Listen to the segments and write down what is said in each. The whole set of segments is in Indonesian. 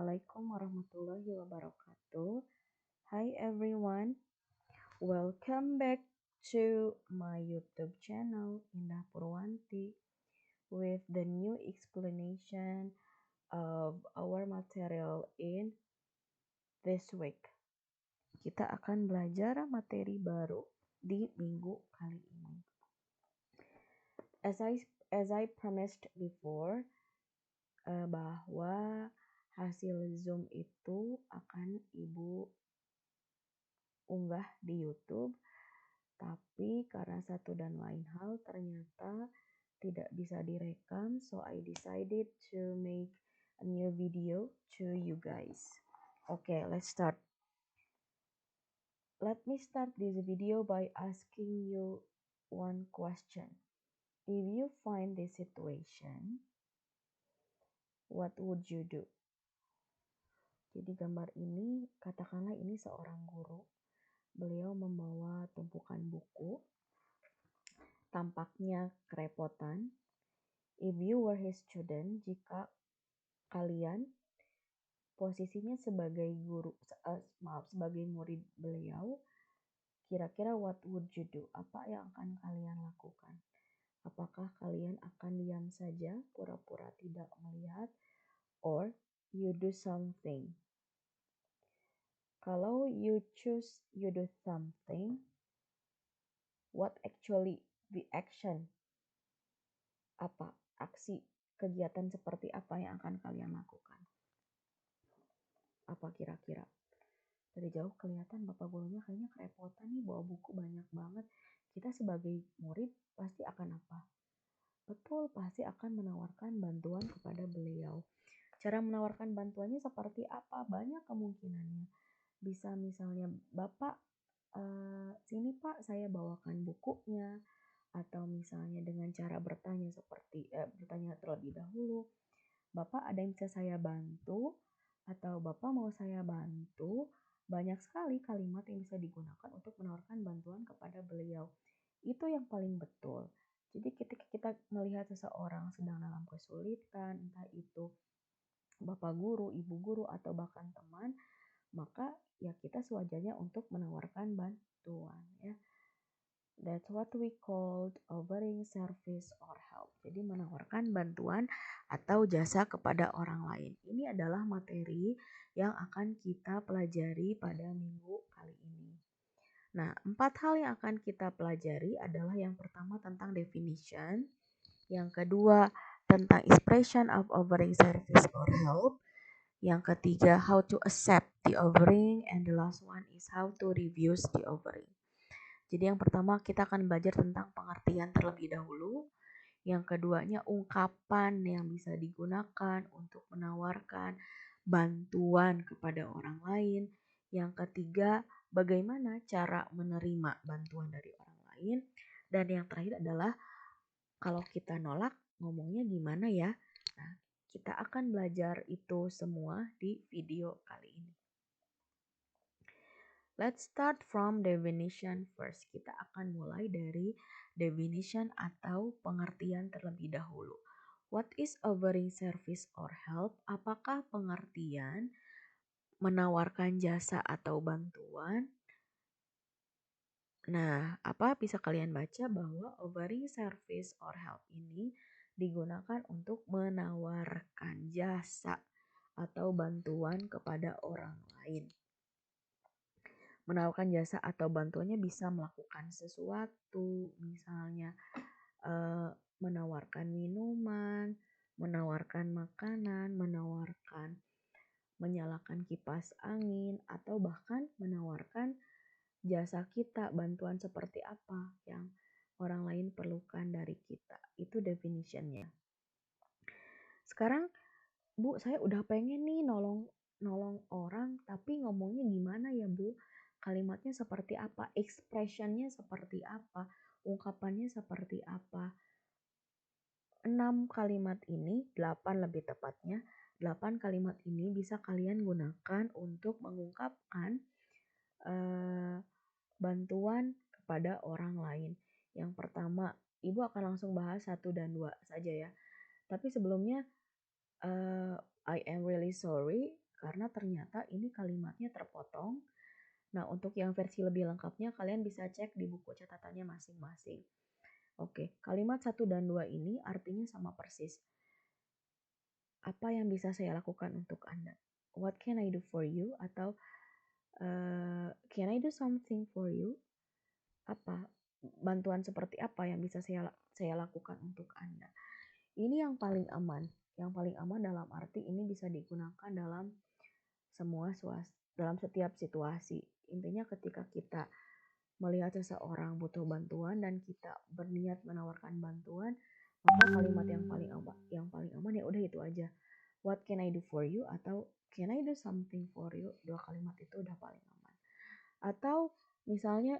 Assalamualaikum warahmatullahi wabarakatuh. Hi everyone, welcome back to my YouTube channel Indah Purwanti with the new explanation of our material in this week. Kita akan belajar materi baru di minggu kali ini. As I promised before, bahwa hasil Zoom itu akan Ibu unggah di YouTube, tapi karena satu dan lain hal ternyata tidak bisa direkam, so I decided to make a new video to you guys. Okay, let's start. Let me start this video by asking you one question. If you find this situation, what would you do? Jadi gambar ini, katakanlah ini seorang guru. Beliau membawa tumpukan buku. Tampaknya kerepotan. If you were his student, jika kalian posisinya sebagai guru, sebagai murid beliau, kira-kira what would you do? Apa yang akan kalian lakukan? Apakah kalian akan diam saja, pura-pura tidak melihat, or you do something? Kalau you choose you do something, what actually the action? Apa aksi kegiatan seperti apa yang akan kalian lakukan? Apa kira-kira? Dari jauh kelihatan Bapak gurunya kayaknya kerepotan nih, bawa buku banyak banget. Kita sebagai murid pasti akan apa? Betul, pasti akan menawarkan bantuan kepada beliau. Cara menawarkan bantuannya seperti apa? Banyak kemungkinannya. Bisa misalnya, Bapak, sini Pak, saya bawakan bukunya. Atau misalnya dengan cara bertanya bertanya terlebih dahulu, Bapak ada yang bisa saya bantu? Atau Bapak mau saya bantu? Banyak sekali kalimat yang bisa digunakan untuk menawarkan bantuan kepada beliau. Itu yang paling betul. Jadi ketika kita melihat seseorang sedang dalam kesulitan, entah itu Bapak guru, Ibu guru, atau bahkan teman, maka ya kita sewajarnya untuk menawarkan bantuan ya. That's what we called offering service or help. Jadi menawarkan bantuan atau jasa kepada orang lain. Ini adalah materi yang akan kita pelajari pada minggu kali ini. Nah, 4 hal yang akan kita pelajari adalah yang pertama tentang definition, yang kedua tentang expression of offering service or help, yang ketiga how to accept the offering, and the last one is how to refuse the offering. Jadi yang pertama kita akan belajar tentang pengertian terlebih dahulu. Yang keduanya ungkapan yang bisa digunakan untuk menawarkan bantuan kepada orang lain. Yang ketiga bagaimana cara menerima bantuan dari orang lain. Dan yang terakhir adalah kalau kita nolak ngomongnya gimana ya. Nah, kita akan belajar itu semua di video kali ini. Let's start from definition first. Kita akan mulai dari definition atau pengertian terlebih dahulu. What is offering service or help? Apakah pengertian menawarkan jasa atau bantuan? Nah, apa bisa kalian baca bahwa offering service or help ini digunakan untuk menawarkan jasa atau bantuan kepada orang lain. Menawarkan jasa atau bantuannya bisa melakukan sesuatu, misalnya menawarkan minuman, menawarkan makanan, menyalakan kipas angin, atau bahkan menawarkan jasa kita, bantuan seperti apa yang orang lain perlukan dari kita. Itu definitionnya. Sekarang, Bu, saya udah pengen nih nolong orang, tapi ngomongnya gimana ya, Bu? Kalimatnya seperti apa? Expressionnya seperti apa? Ungkapannya seperti apa? 6 kalimat ini, 8 lebih tepatnya, 8 kalimat ini bisa kalian gunakan untuk mengungkapkan bantuan kepada orang lain. Yang pertama, Ibu akan langsung bahas 1 dan 2 saja ya. Tapi sebelumnya, I am really sorry karena ternyata ini kalimatnya terpotong. Nah, untuk yang versi lebih lengkapnya kalian bisa cek di buku catatannya masing-masing. Oke, kalimat 1 dan 2 ini artinya sama persis. Apa yang bisa saya lakukan untuk Anda? What can I do for you? Atau can I do something for you? Apa bantuan seperti apa yang bisa saya lakukan untuk Anda? Ini yang paling aman. Yang paling aman dalam arti ini bisa digunakan dalam dalam setiap situasi. Intinya ketika kita melihat seseorang butuh bantuan dan kita berniat menawarkan bantuan, maka kalimat yang paling aman ya udah itu aja. What can I do for you? Atau can I do something for you? Dua kalimat itu udah paling aman. Atau misalnya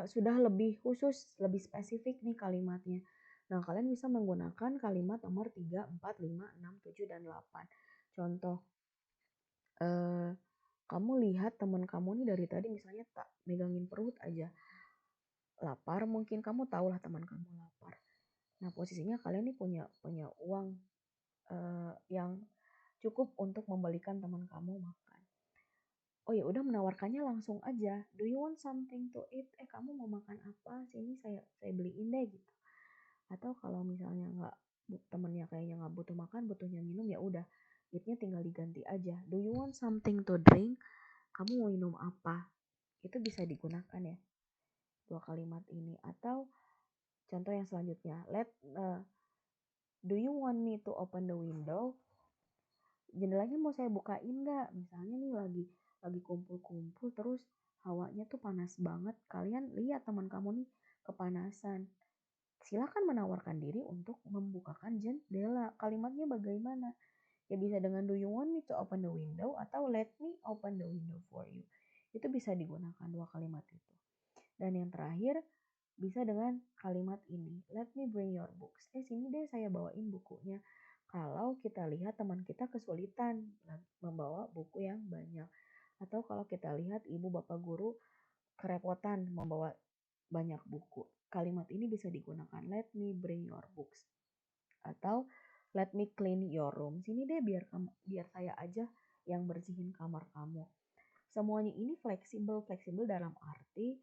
sudah lebih khusus, lebih spesifik nih kalimatnya. Nah, kalian bisa menggunakan kalimat nomor 3, 4, 5, 6, 7, dan 8. Contoh, kamu lihat teman kamu nih dari tadi misalnya tak megangin perut aja. Lapar, mungkin kamu tahulah teman kamu lapar. Nah, posisinya kalian nih punya uang yang cukup untuk membelikan teman kamu makan. Oh ya udah menawarkannya langsung aja. Do you want something to eat? Kamu mau makan apa? Sini saya beliin deh gitu. Atau kalau misalnya temennya kayaknya nggak butuh makan, butuhnya minum, ya udah eatnya tinggal diganti aja. Do you want something to drink? Kamu mau minum apa? Itu bisa digunakan ya dua kalimat ini. Atau contoh yang selanjutnya, do you want me to open the window? Jendelanya mau saya bukain nggak? Misalnya nih lagi kumpul-kumpul terus hawanya tuh panas banget. Kalian lihat teman kamu nih kepanasan. Silakan menawarkan diri untuk membukakan jendela. Kalimatnya bagaimana? Ya bisa dengan do you want me to open the window atau let me open the window for you. Itu bisa digunakan dua kalimat itu. Dan yang terakhir bisa dengan kalimat ini. Let me bring your books. Sini deh saya bawain bukunya. Kalau kita lihat teman kita kesulitan membawa buku yang banyak. Atau kalau kita lihat ibu bapak guru kerepotan membawa banyak buku. Kalimat ini bisa digunakan. Let me bring your books. Atau let me clean your room. Sini deh biar saya aja yang bersihin kamar kamu. Semuanya ini fleksibel dalam arti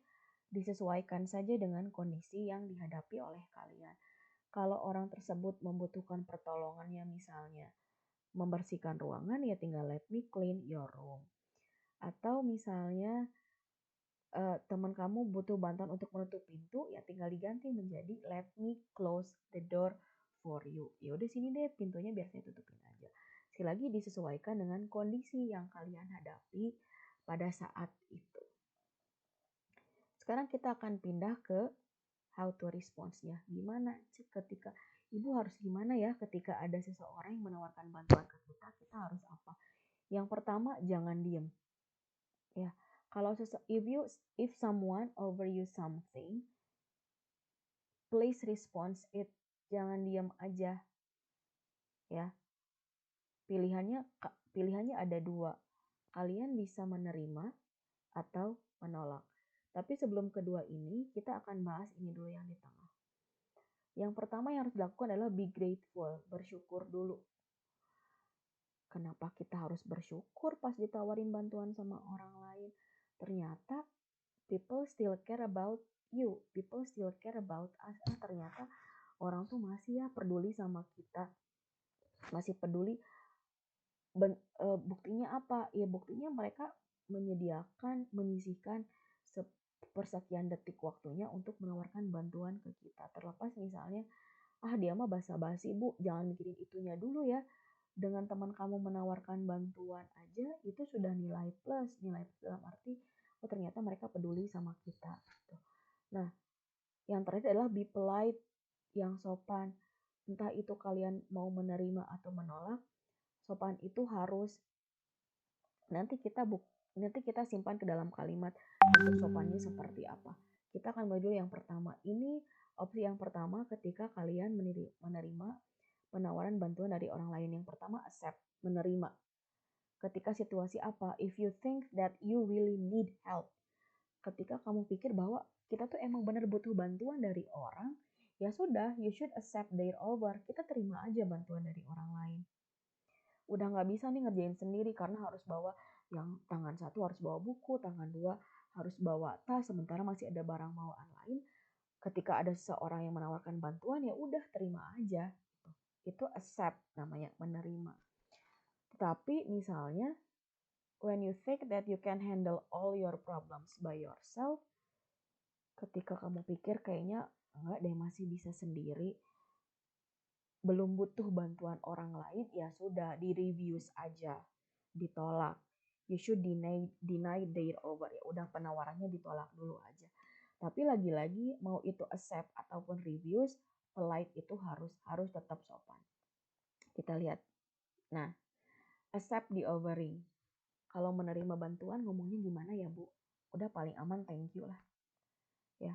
disesuaikan saja dengan kondisi yang dihadapi oleh kalian. Kalau orang tersebut membutuhkan pertolongannya misalnya membersihkan ruangan, ya tinggal let me clean your room. Atau misalnya teman kamu butuh bantuan untuk menutup pintu, ya tinggal diganti menjadi let me close the door for you. Ya udah sini deh pintunya biar saya tutupin aja. Sekali lagi disesuaikan dengan kondisi yang kalian hadapi pada saat itu. Sekarang kita akan pindah ke how to response-nya. Gimana sih ketika ibu harus gimana ya ketika ada seseorang yang menawarkan bantuan ke kita harus apa? Yang pertama jangan diem. Ya, kalau if someone offer you something, please respond it. Jangan diem aja. Ya. Pilihannya ada dua. Kalian bisa menerima atau menolak. Tapi sebelum kedua ini, kita akan bahas ini dulu yang di tengah. Yang pertama yang harus dilakukan adalah be grateful, bersyukur dulu. Kenapa kita harus bersyukur pas ditawarin bantuan sama orang lain? Ternyata people still care about you, people still care about us. Ternyata orang tuh masih ya peduli sama kita, masih peduli. Buktinya apa? Ya buktinya mereka menyisihkan sepersekian detik waktunya untuk menawarkan bantuan ke kita. Terlepas misalnya, dia mah basa-basi bu, jangan mikirin itunya dulu ya. Dengan teman kamu menawarkan bantuan aja, itu sudah nilai plus dalam arti, ternyata mereka peduli sama kita. Gitu. Nah, yang terakhir adalah be polite, yang sopan. Entah itu kalian mau menerima atau menolak, sopan itu harus nanti kita simpan ke dalam kalimat bentuk sopannya seperti apa. Kita akan mulai dulu yang pertama. Ini opsi yang pertama ketika kalian menerima penawaran bantuan dari orang lain. Yang pertama accept, menerima. Ketika situasi apa? If you think that you really need help. Ketika kamu pikir bahwa kita tuh emang benar butuh bantuan dari orang, ya sudah, you should accept their offer. Kita terima aja bantuan dari orang lain. udah nggak bisa nih ngerjain sendiri karena harus bawa yang tangan satu harus bawa buku, tangan dua harus bawa tas, sementara masih ada barang bawaan lain. Ketika ada seseorang yang menawarkan bantuan, ya udah terima aja. Itu accept namanya, menerima. Tetapi misalnya when you think that you can handle all your problems by yourself, ketika kamu pikir kayaknya enggak deh, masih bisa sendiri, belum butuh bantuan orang lain, ya sudah, di-reviews aja, ditolak. You should deny their offer. Ya udah, penawarannya ditolak dulu aja. Tapi lagi-lagi mau itu accept ataupun reviews, polite itu harus tetap sopan. Kita lihat. Nah, accept the offering. Kalau menerima bantuan ngomongnya gimana ya, Bu? Udah paling aman thank you lah. Ya.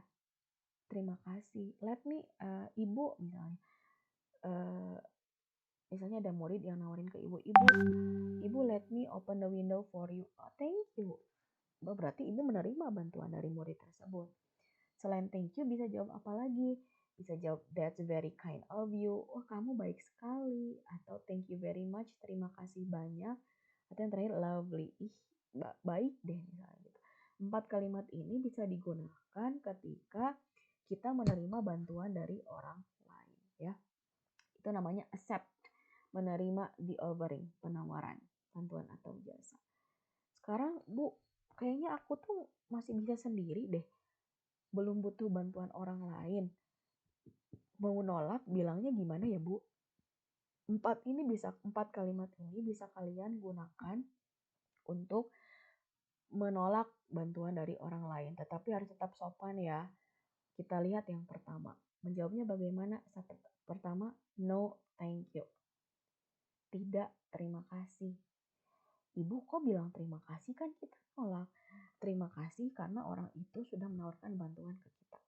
Terima kasih. Let me Ibu misalnya. Misalnya ada murid yang nawarin ke ibu, ibu let me open the window for you. Oh, thank you. Berarti ibu menerima bantuan dari murid tersebut. Selain thank you, bisa jawab apa lagi? Bisa jawab that's very kind of you. Oh, kamu baik sekali. Atau thank you very much, terima kasih banyak. Atau yang terakhir lovely. Ih, baik deh misalnya gitu. 4 kalimat ini bisa digunakan ketika kita menerima bantuan dari orang lain, ya. Itu namanya accept, menerima the offering, penawaran, bantuan atau jasa. Sekarang, Bu, kayaknya aku tuh masih bisa sendiri deh. Belum butuh bantuan orang lain. Mau nolak, bilangnya gimana ya, Bu? 4 kalimat ini bisa kalian gunakan untuk menolak bantuan dari orang lain. Tetapi harus tetap sopan ya. Kita lihat yang pertama. Menjawabnya bagaimana? Pertama, no thank you. Tidak, terima kasih. Ibu kok bilang terima kasih, kan kita nolak. Terima kasih karena orang itu sudah menawarkan bantuan ke kita.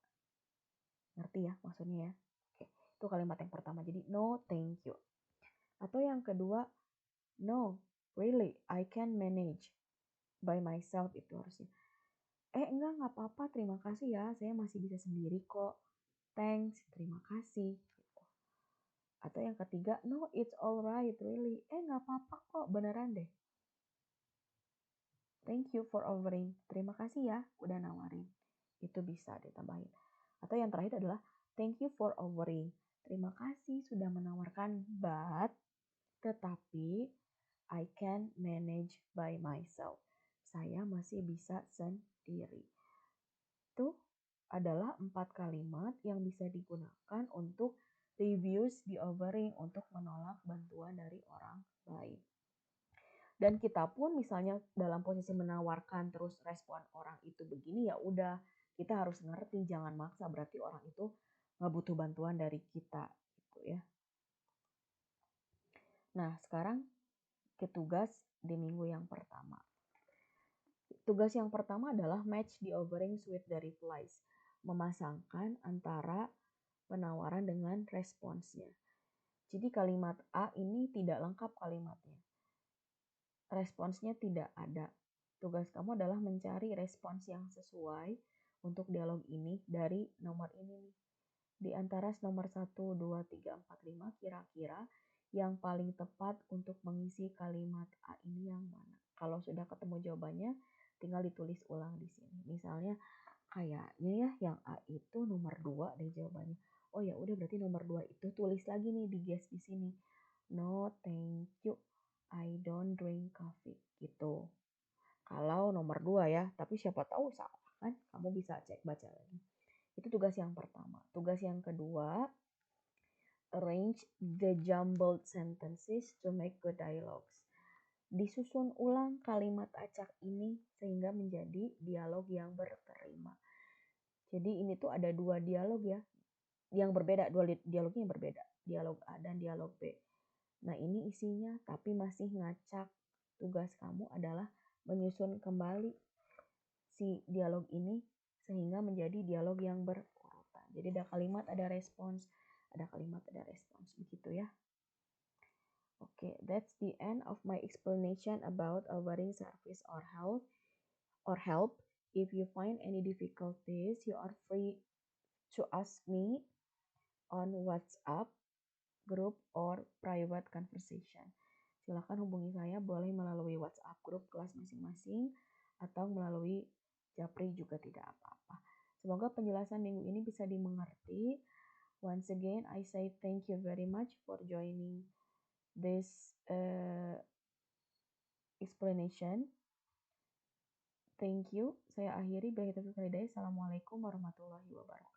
Ngerti ya maksudnya ya? Oke, itu kalimat yang pertama. Jadi no thank you. Atau yang kedua, no, really, I can manage by myself, itu harusnya. Enggak apa-apa, terima kasih ya, saya masih bisa sendiri kok. Thanks, terima kasih. Gitu. Atau yang ketiga, no, it's alright, really. Enggak apa-apa kok, beneran deh. Thank you for offering. Terima kasih ya udah nawarin. Itu bisa ditambahin. Atau yang terakhir adalah thank you for offering. Terima kasih sudah menawarkan, but tetapi I can manage by myself. Saya masih bisa sendiri. Itu adalah 4 kalimat yang bisa digunakan untuk refuse the offering, untuk menolak bantuan dari orang lain. Dan kita pun misalnya dalam posisi menawarkan terus respon orang itu begini, ya udah, kita harus ngerti, jangan maksa, berarti orang itu nggak butuh bantuan dari kita gitu ya. Nah, sekarang ke tugas di minggu yang pertama. Tugas yang pertama adalah match the offerings with the replies. Memasangkan antara penawaran dengan responsnya. Jadi kalimat A ini tidak lengkap kalimatnya. Responsnya tidak ada. Tugas kamu adalah mencari respons yang sesuai untuk dialog ini dari nomor ini nih. Di antara nomor 1, 2, 3, 4, 5, kira-kira yang paling tepat untuk mengisi kalimat A ini yang mana? Kalau sudah ketemu jawabannya, tinggal ditulis ulang di sini. Misalnya kayaknya ya yang A itu nomor 2 deh jawabannya. Oh ya udah, berarti nomor 2 itu tulis lagi nih di guess di sini. No, thank you. I don't drink coffee gitu. Kalau nomor 2 ya, tapi siapa tahu salah kan? Kamu bisa cek baca lagi. Itu tugas yang pertama. Tugas yang kedua, arrange the jumbled sentences to make good dialogues. Disusun ulang kalimat acak ini sehingga menjadi dialog yang berterima. Jadi ini tuh ada 2 dialog ya, yang berbeda, 2 dialognya yang berbeda. Dialog A dan dialog B. Nah, ini isinya tapi masih ngacak. Tugas kamu adalah menyusun kembali si dialog ini sehingga menjadi dialog yang berurutan. Jadi ada kalimat, ada respons, ada kalimat, ada respons. Begitu ya. Oke, that's the end of my explanation about offering service or help. If you find any difficulties, you are free to ask me on WhatsApp group or private conversation. silahkan hubungi saya, boleh melalui WhatsApp grup kelas masing-masing atau melalui Japri juga tidak apa-apa. Semoga penjelasan minggu ini bisa dimengerti. Once again, I say thank you very much for joining this explanation. Thank you. Saya akhiri. Assalamualaikum warahmatullahi wabarakatuh.